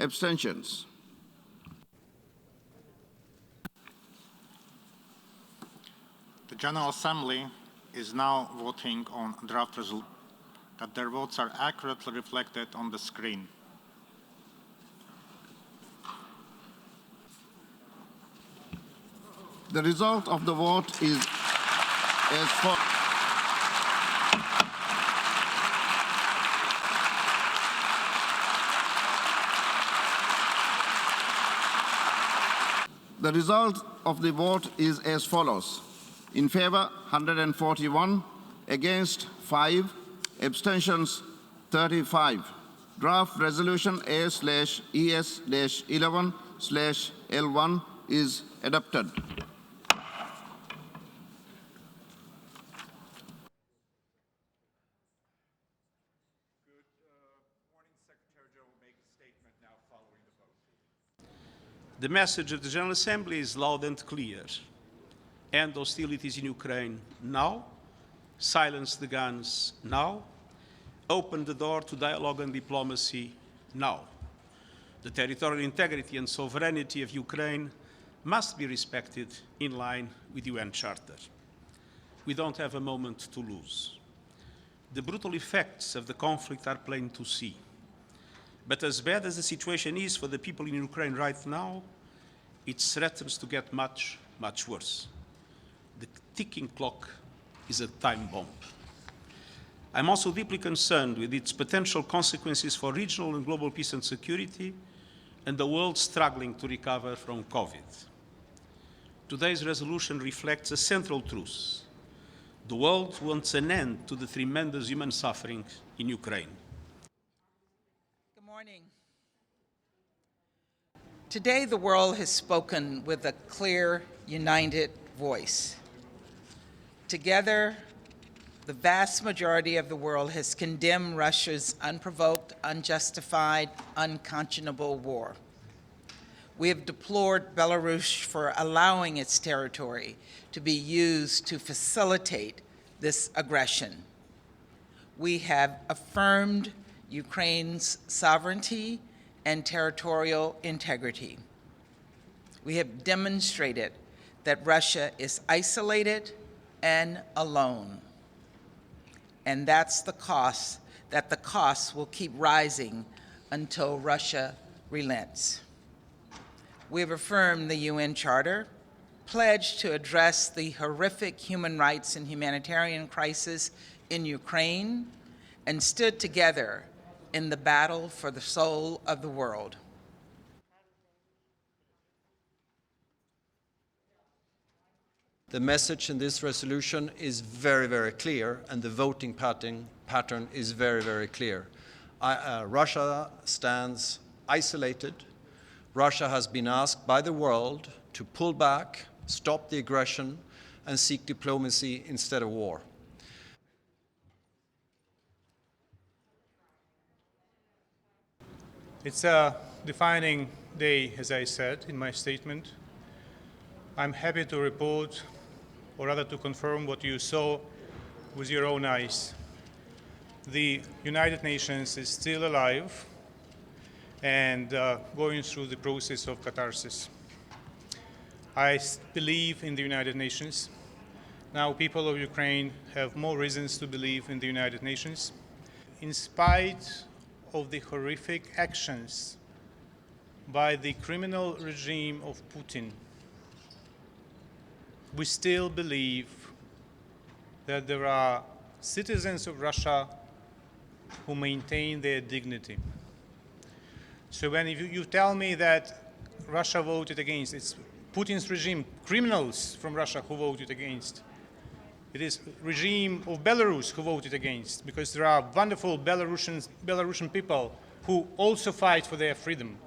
Abstentions? The General Assembly is now voting on draft resolution that their votes are accurately reflected on the screen. The result of the vote is as follows. The result of the vote is as follows. In favor, 141, against 5, abstentions 35. Draft resolution A/ES-11/L1 is adopted. The message of the General Assembly is loud and clear. End hostilities in Ukraine now. Silence the guns now. Open the door to dialogue and diplomacy now. The territorial integrity and sovereignty of Ukraine must be respected in line with the UN Charter. We don't have a moment to lose. The brutal effects of the conflict are plain to see. But as bad as the situation is for the people in Ukraine right now, it threatens to get much, much worse. The ticking clock is a time bomb. I'm also deeply concerned with its potential consequences for regional and global peace and security and the world struggling to recover from COVID. Today's resolution reflects a central truth. The world wants an end to the tremendous human suffering in Ukraine. Good morning. Today, the world has spoken with a clear, united voice. Together, the vast majority of the world has condemned Russia's unprovoked, unjustified, unconscionable war. We have deplored Belarus for allowing its territory to be used to facilitate this aggression. We have affirmed Ukraine's sovereignty and territorial integrity. We have demonstrated that Russia is isolated and alone. And that's the cost, that the costs will keep rising until Russia relents. We have affirmed the UN Charter, pledged to address the horrific human rights and humanitarian crisis in Ukraine, and stood together in the battle for the soul of the world. The message in this resolution is very, very clear, and the voting pattern is very, very clear. Russia stands isolated. Russia has been asked by the world to pull back, stop the aggression, and seek diplomacy instead of war. It's a defining day, as I said in my statement. I'm happy to report, or rather to confirm what you saw with your own eyes. The United Nations is still alive and going through the process of catharsis. I believe in the United Nations. Now people of Ukraine have more reasons to believe in the United Nations. In spite of the horrific actions by the criminal regime of Putin, we still believe that there are citizens of Russia who maintain their dignity. So when you tell me that Russia voted against, it's Putin's regime, criminals from Russia who voted against. It is regime of Belarus who voted against, because there are wonderful Belarusian people who also fight for their freedom.